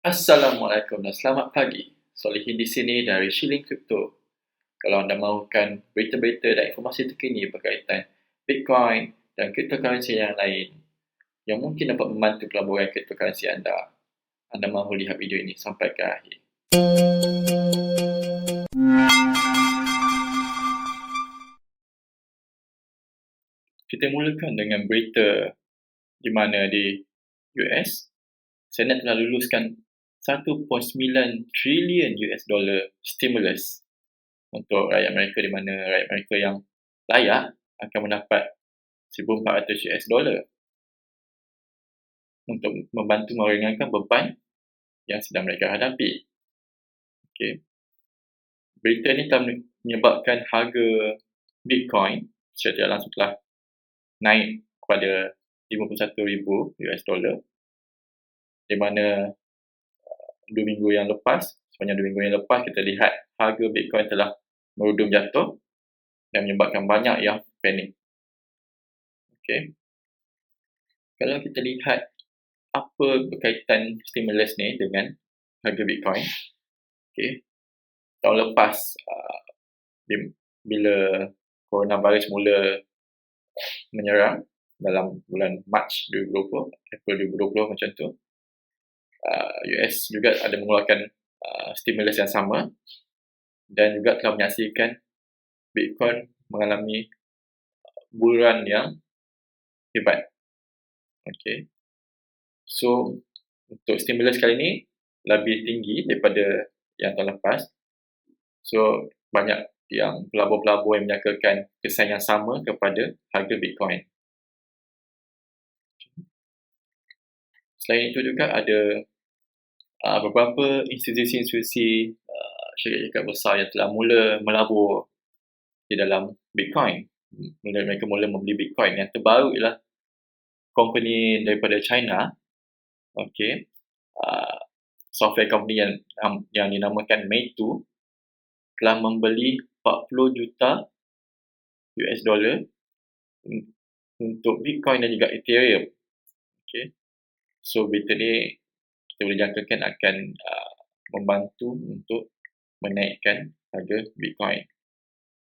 Assalamualaikum dan selamat pagi. Solihin di sini dari Shilling Crypto. Kalau anda mahukan berita-berita dan informasi terkini berkaitan Bitcoin dan cryptocurrency yang lain yang mungkin dapat membantu pelaburan cryptocurrency anda, anda mahu lihat video ini sampai ke akhir. Kita mulakan dengan berita di mana di US, Senat telah luluskan 1.9 trilion US dollar stimulus untuk rakyat mereka, di mana rakyat mereka yang layak akan mendapat 1,400 US dollar untuk membantu meringankan beban yang sedang mereka hadapi. Okay. Berita ini telah menyebabkan harga Bitcoin secara langsung telah naik kepada 51,000 US dollar, di mana sepanjang 2 minggu yang lepas kita lihat harga Bitcoin telah merudum jatuh dan menyebabkan banyak yang panik. Okay. Kalau kita lihat apa berkaitan stimulus ni dengan harga Bitcoin. Okay. Tahun lepas, bila coronavirus mula menyerang dalam bulan Mac 2020, April 2020 macam tu, US juga ada mengeluarkan stimulus yang sama dan juga telah menyaksikan Bitcoin mengalami bulan yang hebat. Okay. So, untuk stimulus kali ini lebih tinggi daripada yang tahun lepas. So, banyak yang pelabur-pelabur yang menyangkakan kesan yang sama kepada harga Bitcoin. Selain itu juga ada beberapa institusi-institusi syarikat besar yang telah mula melabur di dalam Bitcoin. Mereka mula membeli Bitcoin. Yang terbaru ialah company daripada China, software company yang dinamakan Meitu, telah membeli 40 juta US dollar untuk Bitcoin dan juga Ethereum. Okay. So, berita ni kita boleh jangkakan akan membantu untuk menaikkan harga Bitcoin.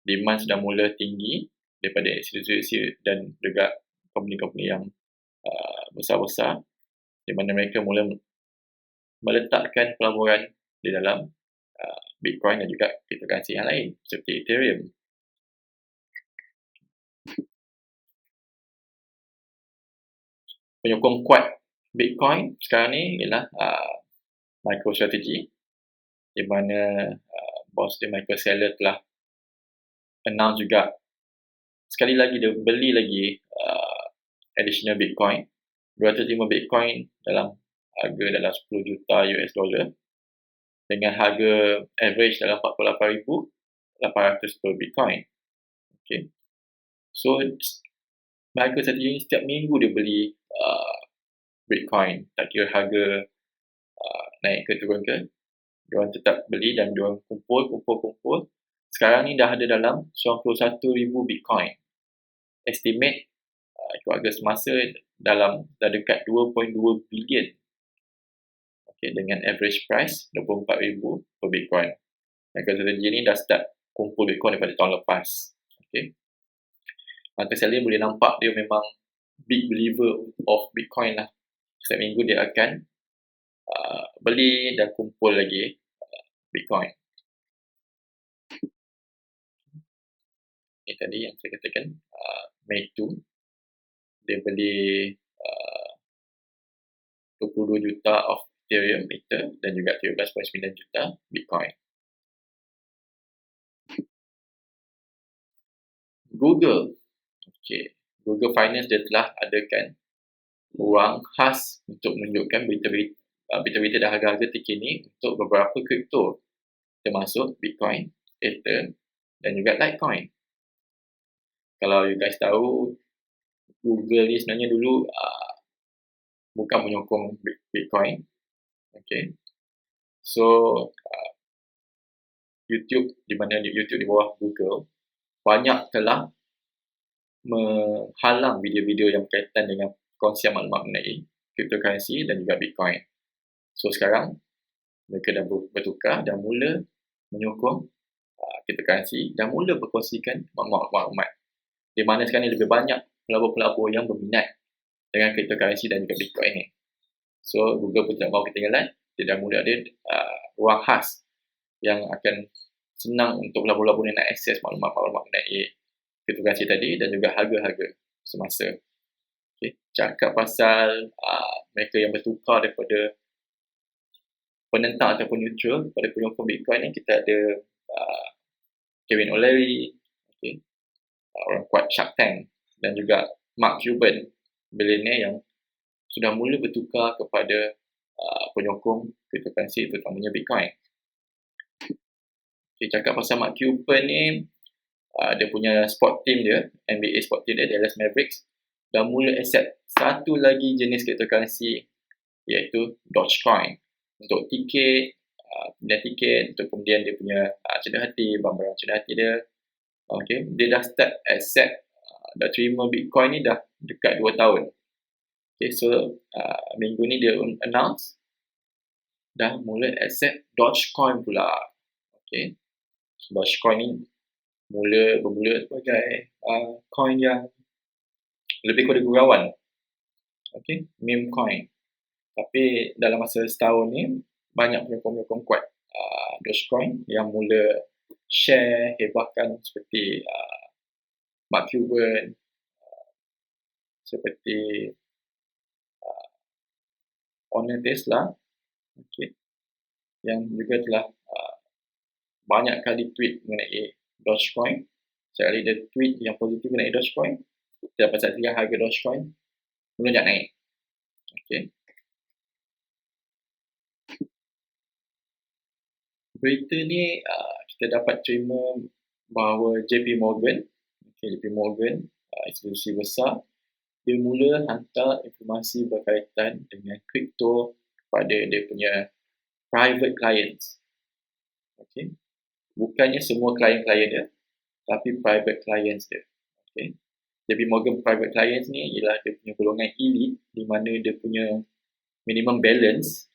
Demand sudah mula tinggi daripada institusi dan juga company-company yang besar-besar, di mana mereka mula meletakkan pelaburan di dalam Bitcoin dan juga cryptocurrency yang lain seperti Ethereum. Penyokong kuat Bitcoin sekarang ni ialah MicroStrategy, di mana bos dia Michael Saylor telah announce juga sekali lagi dia beli lagi additional Bitcoin, 205 Bitcoin dalam harga dalam 10 juta US dollar dengan harga average dalam 48,800 per Bitcoin. Okay. So, MicroStrategy ni setiap minggu dia beli Bitcoin, tak kira harga naik ke turun ke, diorang tetap beli dan diorang kumpul. Sekarang ni dah ada dalam 91,000 Bitcoin. Estimate ikut harga semasa dah dekat 2.2 bilion. Okay, dengan average price 24,000 per Bitcoin. MicroStrategy ni dah start kumpul Bitcoin daripada tahun lepas. Okay. Maka saya boleh nampak dia memang big believer of Bitcoin lah. Setiap minggu dia akan beli dan kumpul lagi Bitcoin. Ini tadi yang saya katakan, Meitu dia beli 22 juta of Ethereum Ether dan juga 13.9 juta Bitcoin. Google. Okay. Google Finance dia telah adakan ruang khas untuk menunjukkan berita-berita dan harga-harga terkini untuk beberapa kripto, termasuk Bitcoin, Ether dan juga Litecoin. Kalau you guys tahu, Google ni sebenarnya dulu bukan menyokong Bitcoin. Okay. So, YouTube, di mana YouTube di bawah Google, banyak telah menghalang video-video yang berkaitan dengan kongsian maklumat mengenai cryptocurrency dan juga Bitcoin. So, sekarang Mereka dah bertukar, dah mula menyokong cryptocurrency, dah mula berkongsikan maklumat. Di mana sekarang ni lebih banyak pelabur-pelabur yang berminat dengan cryptocurrency dan juga Bitcoin ni. So, Google pun tidak mahu ketinggalan. Dia dah mula ada ruang khas yang akan senang untuk pelabur-pelabur ni nak akses maklumat-maklumat mengenai cryptocurrency tadi dan juga harga-harga semasa. Okay. Cakap pasal mereka yang bertukar daripada penentang ataupun neutral pada penyokong Bitcoin ni, kita ada Kevin O'Leary, okay, orang kuat Shark Tank, dan juga Mark Cuban, billionaire yang sudah mula bertukar kepada penyokong cryptocurrency, terutamanya Bitcoin. Okay, cakap pasal Mark Cuban ni, dia punya sport team dia, NBA sport team dia, Dallas Mavericks, dah mula accept satu lagi jenis cryptocurrency, iaitu Dogecoin, untuk tiket, pembelian tiket, untuk kemudian dia punya cedera hati, barang-barang cedera hati dia. Okay, dia dah start accept, dah terima Bitcoin ni dah dekat 2 tahun. Okay, so minggu ni dia announce dah mula accept Dogecoin pula. Okay, Dogecoin ni bermula sebagai coin yang lebih kepada gurauan. Okay, meme coin. Tapi dalam masa setahun ni, banyak penyokong-penyokong kuat Dogecoin yang mula share, hebahkan seperti Mark Cuban, seperti owner Tesla, okay, yang juga telah banyak kali tweet mengenai Dogecoin. Sekali dia tweet yang positif mengenai Dogecoin, kita dapat saksikan harga Dogecoin melonjak naik. Okay. Berita ni kita dapat terima bahawa JP Morgan, institusi besar, dia mula hantar informasi berkaitan dengan kripto kepada dia punya private clients. Okay. Bukannya semua klien-klien dia, tapi private clients dia. Okay. JP Morgan private clients ni ialah dia punya golongan elite, di mana dia punya minimum balance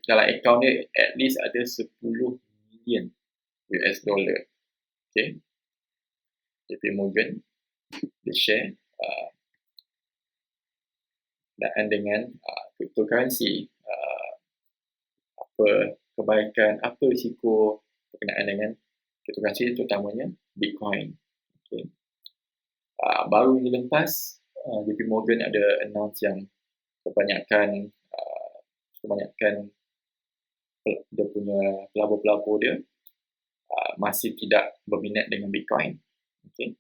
dalam akaun dia at least ada 10 million US dollar. Okay. JP Morgan dia share berkenaan dengan cryptocurrency, apa kebaikan, apa risiko berkenaan dengan cryptocurrency, terutamanya Bitcoin. Okay. Baru minggu lepas, JP Morgan ada announce yang kebanyakan dia punya pelabur-pelabur dia masih tidak berminat dengan Bitcoin. Okay.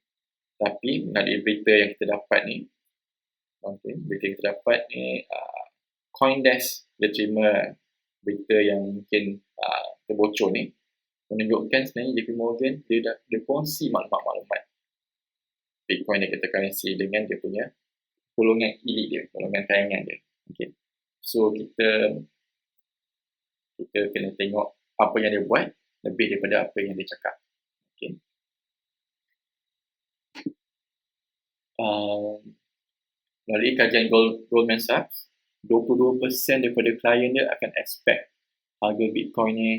Tapi melalui berita yang kita dapat ni, CoinDesk dia terima berita yang mungkin terbocor ni, menunjukkan sebenarnya JP Morgan dia kongsi maklumat-maklumat Bitcoin dan cryptocurrency dengan dia punya golongan elite dia, golongan sayangan dia. Okay. So kita kena tengok apa yang dia buat lebih daripada apa yang dia cakap. Okay. Melalui kajian Goldman Sachs, 22% daripada klien dia akan expect harga Bitcoin ni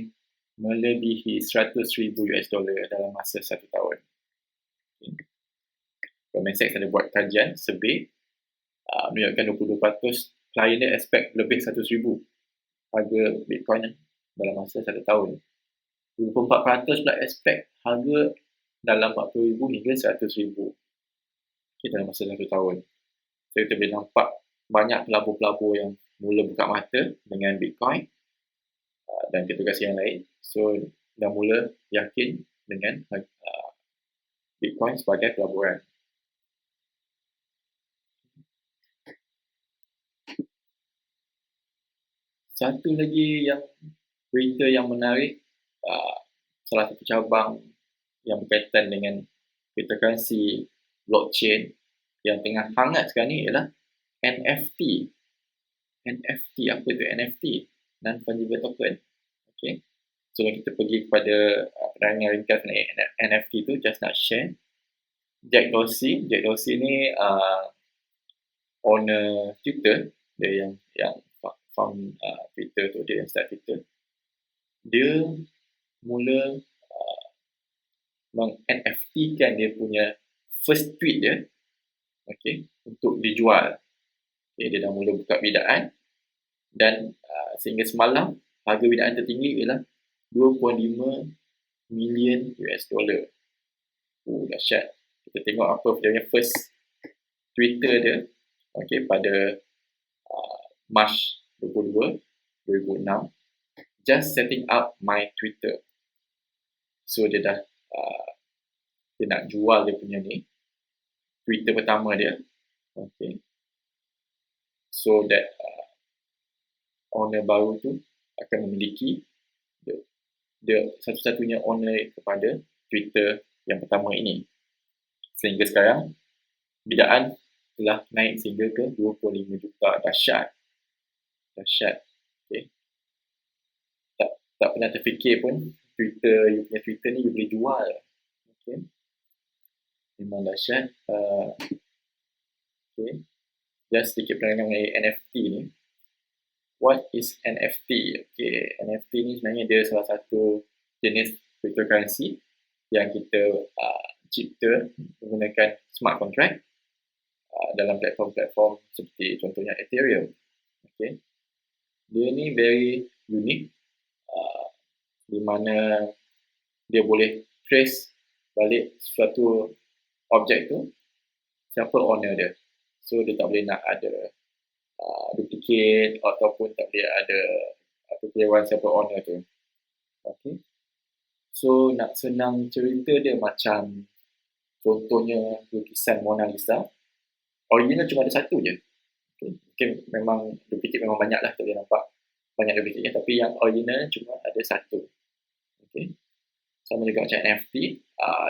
melebihi 100,000 US dollar dalam masa 1 tahun. Okay. Goldman Sachs ada buat kajian survey, menunjukkan 22% klien dia expect lebih 100,000 harga Bitcoin dalam masa 1 tahun. 24% pula expect harga dalam 40,000 hingga 100,000 dalam masa 1 tahun. So, kita boleh nampak banyak pelabur-pelabur yang mula buka mata dengan Bitcoin dan cryptocurrency yang lain. So, dah mula yakin dengan Bitcoin sebagai pelaburan. Satu lagi yang berita yang menarik, salah satu cabang yang berkaitan dengan cryptocurrency blockchain yang tengah hangat sekarang ni ialah NFT. NFT, apa tu NFT? Non-fungible token. Okay. So, kita pergi kepada penerangan ringkas mengenai NFT tu, just nak share. Jack Dorsey ni owner Twitter, dia yang Twitter tu, dia yang start Twitter, dia mula meng-NFT kan dia punya first tweet dia, okay, untuk dijual. Okay, dia dah mula buka bidaan dan sehingga semalam harga bidaan tertinggi ialah 2.5 million US dollar. Dahsyat. Kita tengok apa dia punya first Twitter dia, okay, pada Mac 22, 2006, just setting up my Twitter. So dia dah dia nak jual dia punya ni Twitter pertama dia, okay, so that owner baru tu akan memiliki dia satu-satunya owner kepada Twitter yang pertama ini. Sehingga sekarang bidaan telah naik sehingga ke 25 juta. Dahsyat. Okay. Tak pernah terfikir pun Twitter ni boleh jual. Okay. Memang dahsyat. Okay. Just sedikit penerangan mengenai NFT ni. What is NFT? Okay, NFT ni sebenarnya dia salah satu jenis cryptocurrency yang kita cipta menggunakan smart contract dalam platform-platform seperti contohnya Ethereum. Okay. Dia ni very unique di mana dia boleh trace balik suatu objek tu, siapa owner dia. So dia tak boleh nak ada duplicate ataupun tak boleh ada kekeliruan siapa owner tu. Okay. So nak senang cerita dia macam contohnya lukisan Mona Lisa, original cuma ada satu je. Okay. Mungkin memang duplicate memang banyak lah, tak boleh nampak banyak duplicate, tapi yang original cuma ada satu. Okay. Sama juga macam NFT,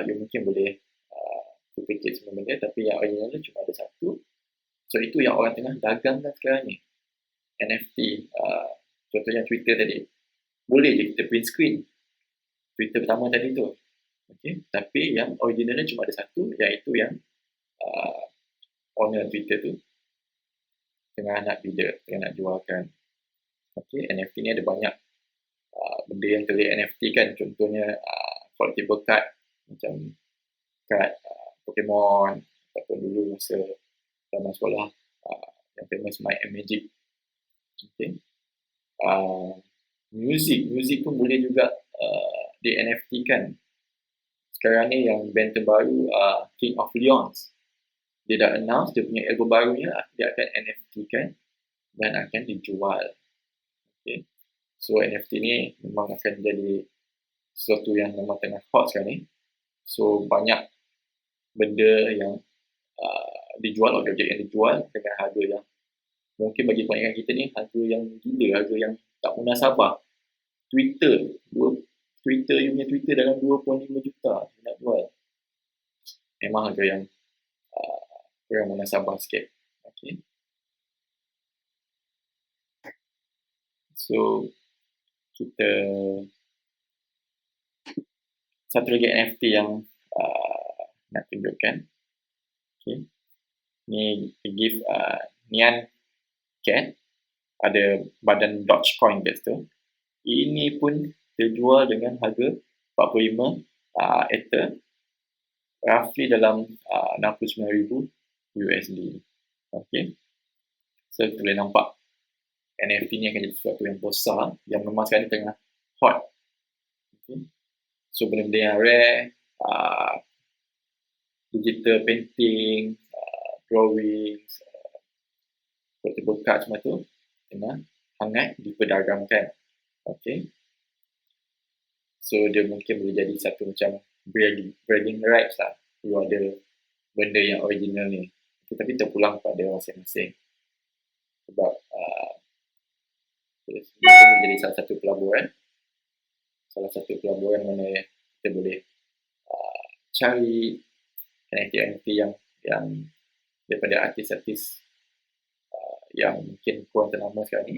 you mungkin boleh duplicate semua benda, tapi yang original cuma ada satu. So itu yang orang tengah dagangkan sekarang ni, NFT. Contohnya Twitter tadi, boleh je kita print screen Twitter pertama tadi tu, okay? Tapi yang originalnya cuma ada satu, iaitu yang owner Twitter tu tengah nak bidder, tengah nak jualkan. Okay, NFT ni ada banyak benda yang terlihat NFT kan, contohnya collectible card macam kad Pokemon, ataupun dulu masa zaman sekolah yang famous Might and Magic. Okay. Music pun boleh juga di NFT kan. Sekarang ni yang band terbaru King of Leons, dia dah announce dia punya album barunya dia akan NFT kan dan akan dijual. Okay. So NFT ni memang akan jadi sesuatu yang memang tengah hot sekarang ni. So banyak benda yang dijual, objek yang dijual dengan harga yang mungkin bagi kebanyakan kita ni harga yang gila, harga yang tak munasabah. Twitter you punya Twitter dalam 2.5 juta nak jual. Memang harga yang kurang munasabah sikit. Okay. So kita satu lagi NFT yang nak tunjukkan. Okay. Ni give Nyan Cat, ada badan Dogecoin tu. Ini pun terjual dengan harga 45 Ether, roughly dalam 69,000 USD. Okay. So kita boleh nampak NFT ni akan jadi sesuatu yang besar yang memang sekarang ni tengah hot. Okay. So benda-benda yang rare, digital painting, drawings, collectible card semua tu tengah hangat diperdagangkan. Okay. So dia mungkin boleh jadi satu macam bragging rights lah. You ada benda yang original ni. Okay, tapi terpulang pada masing-masing. Sebab dia menjadi salah satu pelaburan. Salah satu pelaburan mana kita boleh cari NFT yang daripada artis-artis yang mungkin kurang ternama sekarang ni,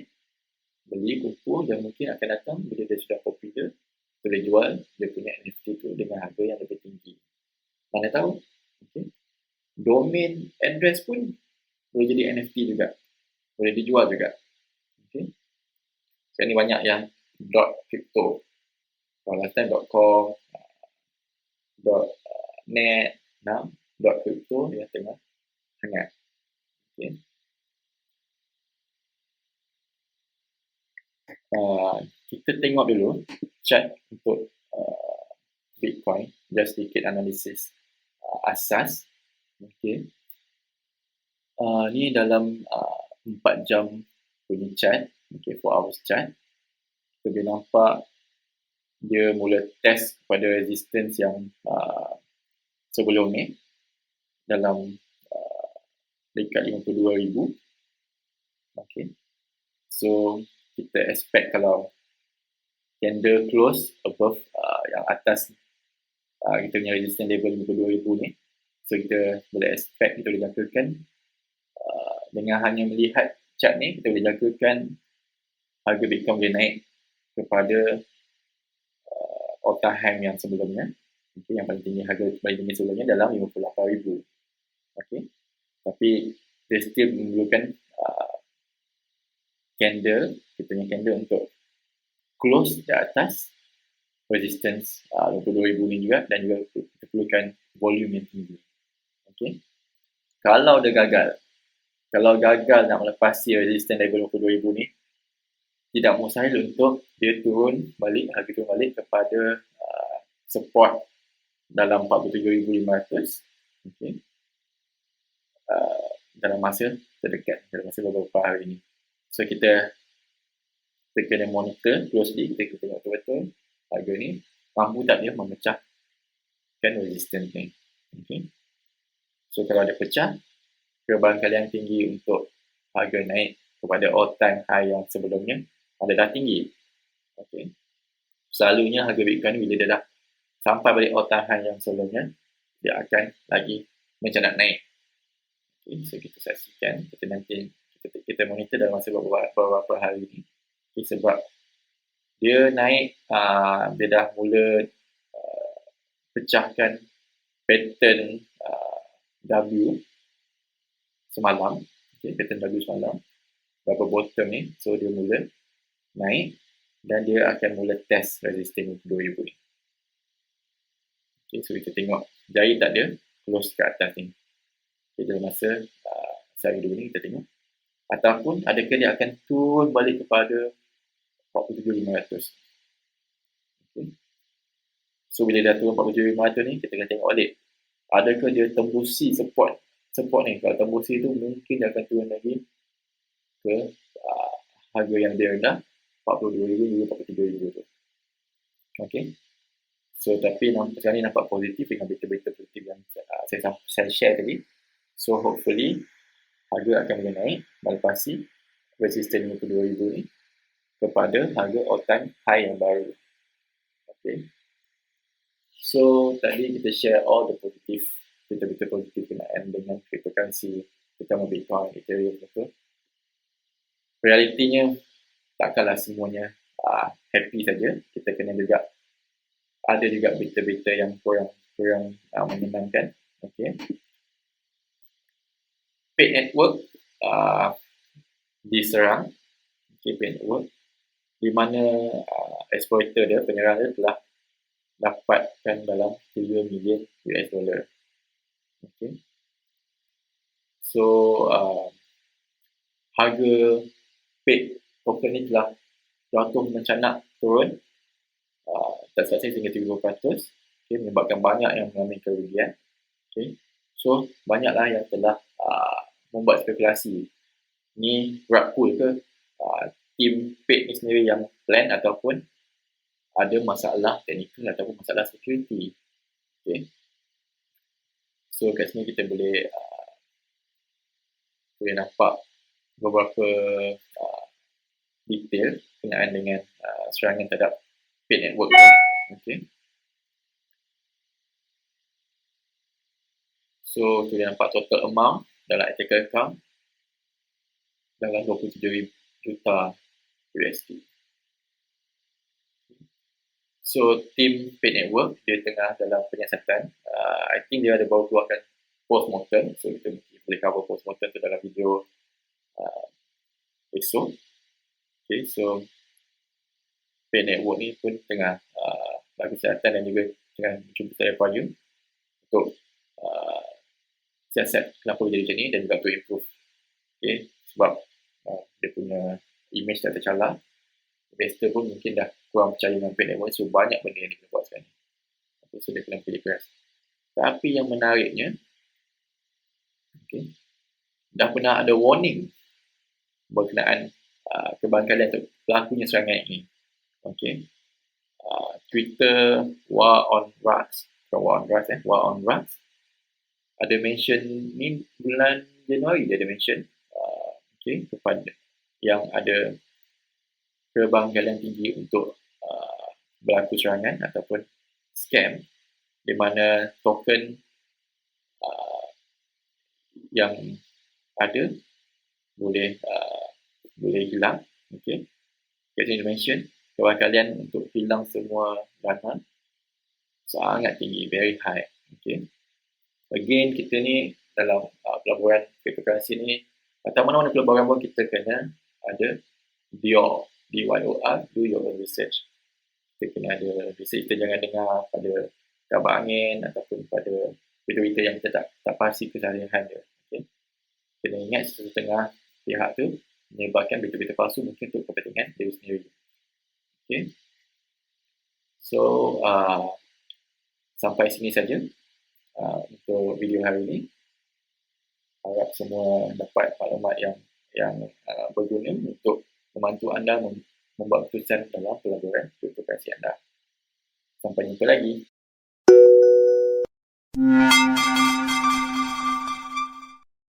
beli, kumpul, dan mungkin akan datang bila dia sudah popular, boleh jual dia punya NFT tu dengan harga yang lebih tinggi. Mana tahu, okay. Domain address pun boleh jadi NFT juga, boleh dijual juga. Okay. Sekarang ni banyak yang .crypto. Kalau last time .com, .net, now .crypto yang tengah hangat. Okay. Kita tengok dulu chart untuk Bitcoin, just sedikit analisis asas. Okay. Ni dalam 4 jam punya chart, okay, 4 hours chart. Kita boleh nampak dia mula test pada resistance yang sebelum ni dalam dekat 52,000. Okay. So kita expect kalau candle close above yang atas kita punya resistance level 52,000 ni, so kita boleh expect, kita boleh jangkakan dengan hanya melihat chart ni, kita boleh jangkakan harga Bitcoin boleh naik kepada all time high yang sebelumnya. Okay, yang paling tinggi, harga paling tinggi sebelumnya dalam 58,000. Okay. Tapi dia still memerlukan candle, kita punya candle untuk close di atas resistance 52,000 ni juga, dan juga kita perlukan volume yang tinggi. Okay. Kalau dia gagal nak melepasi resistance level 52,000 ni, tidak mustahil untuk dia turun balik, harga turun balik kepada support dalam 47,500. Okay. Dalam masa terdekat, dalam masa beberapa hari ini. So kita kena monitor closely, kita tengok betul-betul harga ni mampu tak dia memecahkan resistance ni. Okay. So kalau dia pecah, kebarangkalian tinggi untuk harga naik kepada all time high yang sebelumnya dah tinggi. Okay. Selalunya harga Bitcoin bila dia dah sampai balik all time high yang sebelumnya, dia akan lagi macam nak naik. Okay. So kita saksikan, kita monitor dalam masa beberapa hari ni. Okay. Sebab dia naik, dia dah mula pecahkan pattern W semalam. Okay. Pattern W semalam, double bottom ni. So dia mula naik dan dia akan mula test resistance 2,000 ni. Okay. So kita tengok jari tak dia close ke atas ni. Okay. Dalam masa sehari dulu ni kita tengok, ataupun adakah dia akan turun balik kepada 47,500. Okay. So bila dah turun 47,500 ni, kita akan tengok balik adakah dia tembusi support ni. Kalau tembusi tu, mungkin dia akan turun lagi ke harga yang dia rendah 42,000 hingga 43,000 tu. Okay. So tapi sekarang ni nampak positif dengan berita-berita positif yang saya share tadi. So hopefully harga akan boleh naik melepasi resistance 52,000 ni kepada harga all time high yang baru. Okay. So tadi kita share all the positive, berita-berita positif berkenaan dengan cryptocurrency, terutama Bitcoin, Ethereum, betul. Realitinya takkanlah semuanya happy saja. Kita kena juga ada juga berita-berita yang kurang menyenangkan. Okay. Paid network diserang. Okay, paid network di mana exploiter dia, penyerang dia telah dapatkan dalam 3 million US dollar. Okay. So harga paid token ni telah jatuh mencanak turun tak saksi sehingga 30%. Okay, menyebabkan banyak yang mengalami kerugian. Okay. So banyaklah yang telah membuat spekulasi, ni rug pull ke team paid ni sendiri yang plan, ataupun ada masalah teknikal ataupun masalah security. Okay. So kat sini kita boleh nampak beberapa detail berkenaan dengan serangan terhadap paid network. Okay. So kita nampak total amount dalam ethical account dalam 27 juta USD. So team paid network dia tengah dalam penyiasatan. I think dia ada baru keluarkan post-mortem. So kita boleh cover post-mortem tu dalam video esok. Okay, so Pay Network ni pun tengah bagi kesihatan dan juga tengah cuba saya upaya untuk siasat kenapa jadi macam ni dan juga untuk improve. Okay? Sebab dia punya image dah tercalar, investor pun mungkin dah kurang percaya dengan Pay Network, so banyak benda yang dia buat sekarang ni. Okay, so dia kena pilih keras. Tapi yang menariknya, okay, dah pernah ada warning berkenaan kebangkalian untuk pelakunya serangan ini. Okay. Twitter War on Drugs, War on Drugs ada mention ni bulan Januari dia ada mention okay, kepada yang ada kebangkalian tinggi untuk berlaku serangan ataupun scam di mana token yang ada boleh hilang. Okay. Kat sini mention kebangkalian untuk hilang semua dana sangat tinggi, very high. Okay. Again, kita ni dalam pelaburan cryptocurrency ni, atau mana-mana pelaburan pun kita kena ada DYOR, DYOR, do your own research. Kita kena ada research, kita jangan dengar pada kabar angin ataupun pada berita yang kita tak pasti kesalahan dia. Okay. Kena ingat setengah pihak tu menyebarkan berita-berita palsu mungkin untuk kepentingan diri sendiri. Okay. So, sampai sini saja untuk video hari ini. Harap semua dapat maklumat yang berguna untuk membantu anda membuat keputusan dalam pelaburan cryptocurrency anda. Sampai jumpa lagi.